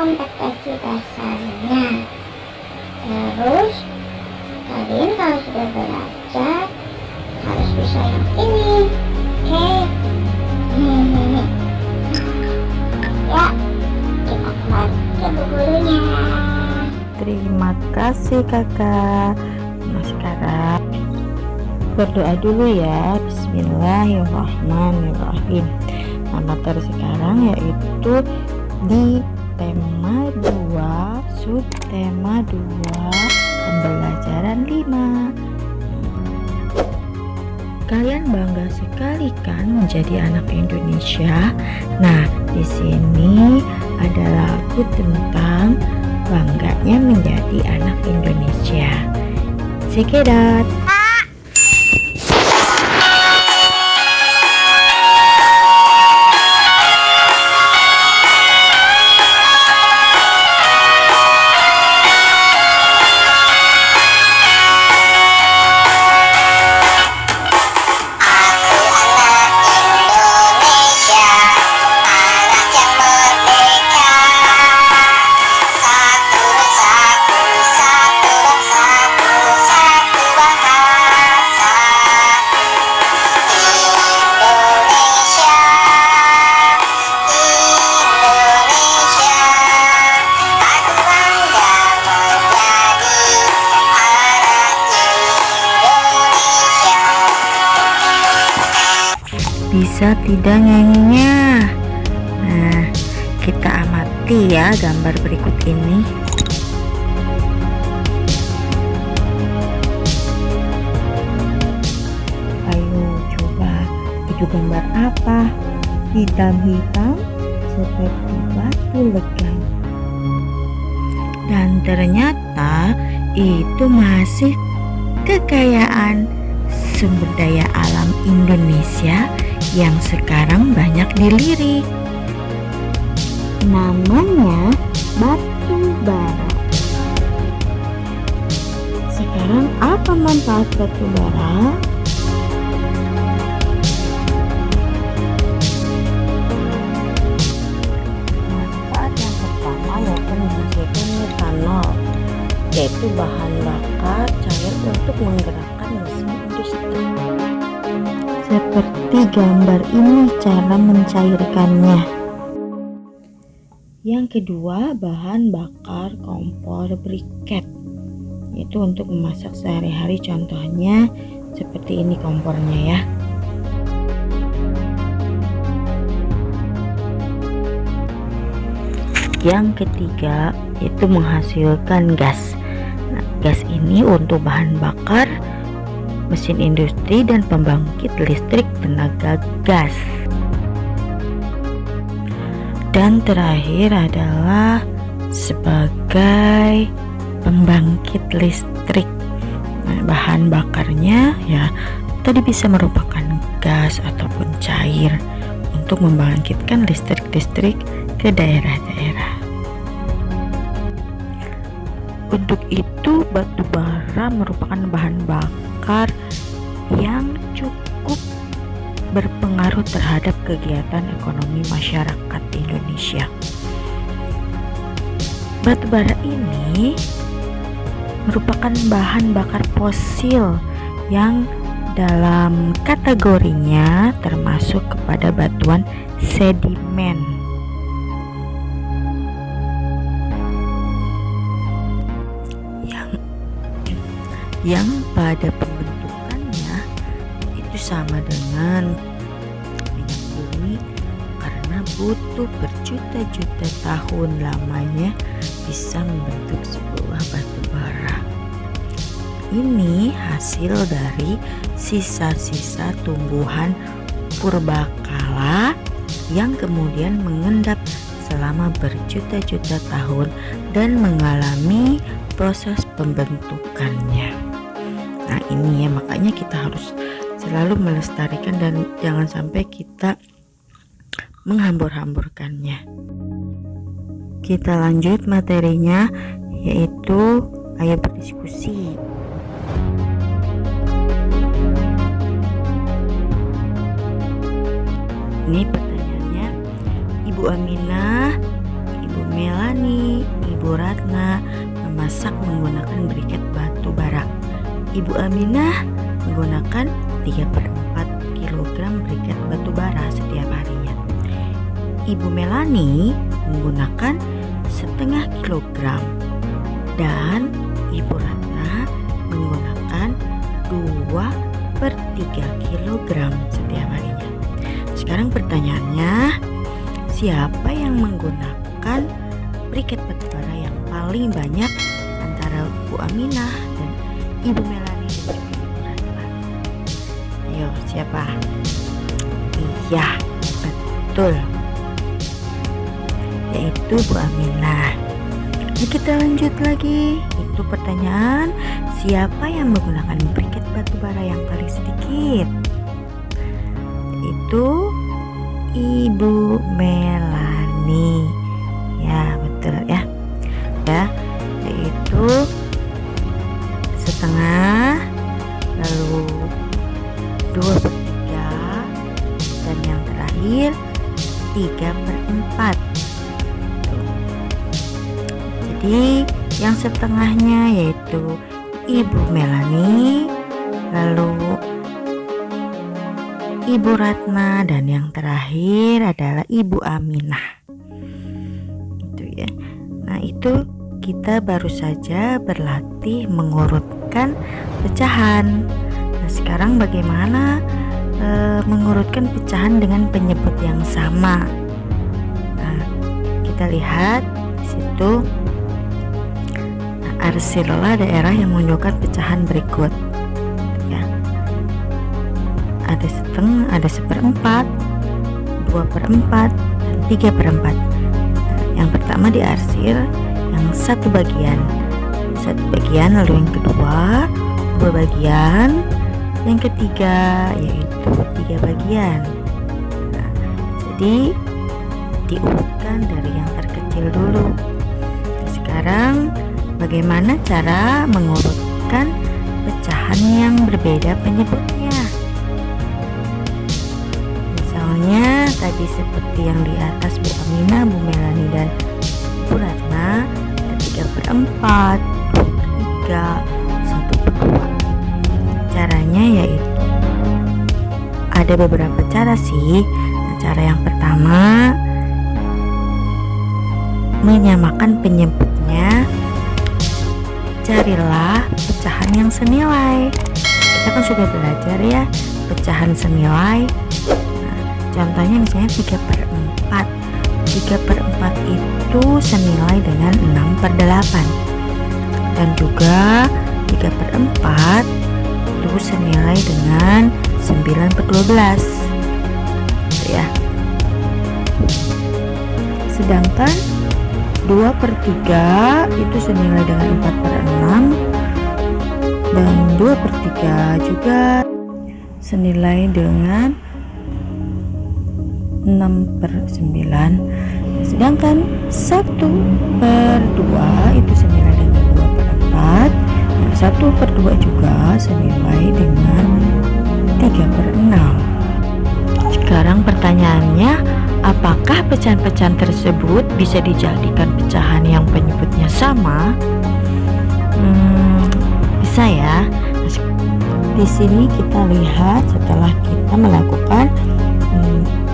kompetisi dasarnya. Terus kalian kalau sudah belajar harus bisa yang ini. Oke. Ya, kita kembali ke bukunya. Terima kasih kakak. Nah sekarang berdoa dulu ya. Bismillahirrahmanirrahim. Nah materi sekarang yaitu di tema 2, subtema 2, pembelajaran 5. Kalian bangga sekali kan menjadi anak Indonesia? Nah, di sini ada lagu tentang bangganya menjadi anak Indonesia. Check it out. Bisa tidak nyanyinya? Nah, kita amati ya gambar berikut ini. Ayo coba, itu gambar apa? Hitam-hitam seperti batu legam. Dan ternyata itu masih kekayaan sumber daya alam Indonesia yang sekarang banyak dilirik. Namanya batu bara. Sekarang apa manfaat batu bara? Manfaat yang pertama yaitu menghasilkan metanol, yaitu bahan bakar cair untuk menggerakkan mesin industri. Seperti gambar ini cara mencairkannya. Yang kedua, bahan bakar kompor briket, yaitu untuk memasak sehari-hari, contohnya seperti ini kompornya ya. Yang ketiga itu menghasilkan gas. Nah, gas ini untuk bahan bakar mesin industri dan pembangkit listrik tenaga gas. Dan terakhir adalah sebagai pembangkit listrik. Nah, bahan bakarnya ya tadi bisa merupakan gas ataupun cair untuk membangkitkan listrik ke daerah-daerah. Untuk itu batu bara merupakan bahan bakar yang cukup berpengaruh terhadap kegiatan ekonomi masyarakat Indonesia. Batu bara ini merupakan bahan bakar fosil yang dalam kategorinya termasuk kepada batuan sedimen. Yang pada pembentukannya itu sama dengan minyak bumi karena butuh berjuta-juta tahun lamanya bisa membentuk sebuah batu bara. Ini hasil dari sisa-sisa tumbuhan purbakala yang kemudian mengendap selama berjuta-juta tahun dan mengalami proses pembentukannya. Nah ini ya, makanya kita harus selalu melestarikan dan jangan sampai kita menghambur-hamburkannya. Kita lanjut materinya, yaitu ayo berdiskusi. Ini pertanyaannya, Ibu Aminah, Ibu Melani, Ibu Aminah menggunakan 3/4 kilogram briket batu bara setiap harinya. Ibu Melani menggunakan setengah kilogram dan Ibu Ratna menggunakan 2/3 kilogram setiap harinya. Sekarang pertanyaannya, siapa yang menggunakan briket batu bara yang paling banyak antara Bu Aminah dan Ibu Melani dan juga Ibu Ratna? Ayo, siapa? Iya, betul, yaitu Bu Aminah. Nah, kita lanjut lagi. Itu pertanyaan, siapa yang menggunakan briket batu bara yang paling sedikit? Itu Ibu Melani. Ya, betul ya. Yaitu setengah, lalu 2/3, dan yang terakhir 3/4. Jadi yang setengahnya yaitu Ibu Melani, lalu Ibu Ratna, dan yang terakhir adalah Ibu Aminah. Itu ya. Nah, itu kita baru saja berlatih mengurutkan pecahan. Nah, sekarang bagaimana mengurutkan pecahan dengan penyebut yang sama? Nah, kita lihat di situ. Arsirlah daerah yang menunjukkan pecahan berikut ya. Ada setengah, ada 1/4, 2/4, dan 3/4. Yang pertama diarsir yang satu bagian, lalu yang kedua 2 bagian, yang ketiga yaitu 3 bagian. Nah, jadi diurutkan dari yang terkecil dulu. Sekarang bagaimana cara mengurutkan pecahan yang berbeda penyebutnya? Misalnya tadi seperti yang di atas, Bu Aminah, Bu Melani, dan Bu Ratna, 3/4, 2/3, 1/2. Caranya yaitu ada beberapa cara sih. Nah, cara yang pertama, menyamakan penyebutnya. Carilah pecahan yang senilai. Kita kan sudah belajar ya, pecahan senilai. Nah, contohnya misalnya 3/4. 3/4 itu senilai dengan 6/8. Dan juga 3/4 itu senilai dengan 9/12. Gitu ya. Sedangkan 2/3 itu senilai dengan 4/6, dan 2/3 juga senilai dengan 6/9. Sedangkan 1/2 itu senilai dengan 2/4, dan 1/2 juga senilai dengan 3/6. Sekarang pertanyaannya, apakah pecahan-pecahan tersebut bisa dijadikan pecahan yang penyebutnya sama? Bisa ya. Di sini kita lihat setelah kita melakukan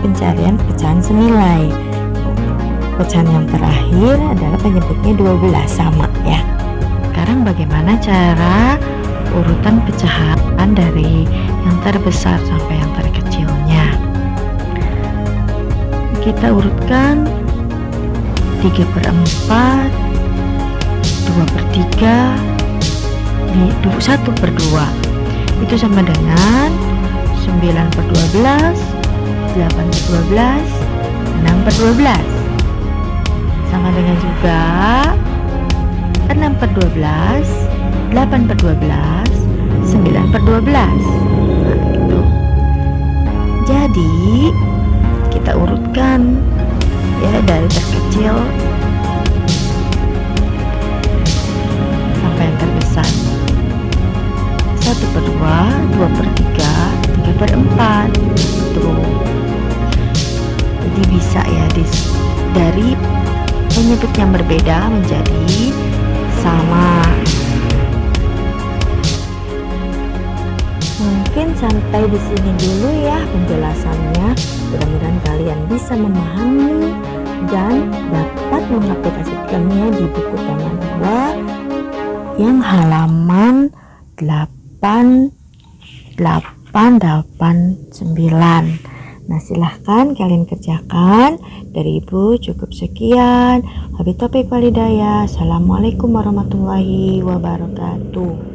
pencarian pecahan senilai. Pecahan yang terakhir adalah penyebutnya 12, sama ya. Sekarang bagaimana cara urutan pecahan dari yang terbesar sampai yang terkecilnya? Kita urutkan 3/4, 2/3, 1/2. Itu sama dengan 9/12, 8/12, 6/12. Sama dengan juga 6/12, 8/12, 9/12. Nah, gitu. Jadi kita urutkan ya dari terkecil sampai yang terbesar. 1/2, 2/3, 3/4. Tuh. Jadi bisa ya dari penyebut yang berbeda menjadi sama. Mungkin sampai di sini dulu ya penjelasannya. Mudah-mudahan kalian bisa memahami dan dapat mengaplikasikannya di buku tema 2 yang halaman 8889. Nah, silahkan kalian kerjakan. Dari Ibu cukup sekian. Wabillahi taufiq walhidayah. Assalamualaikum warahmatullahi wabarakatuh.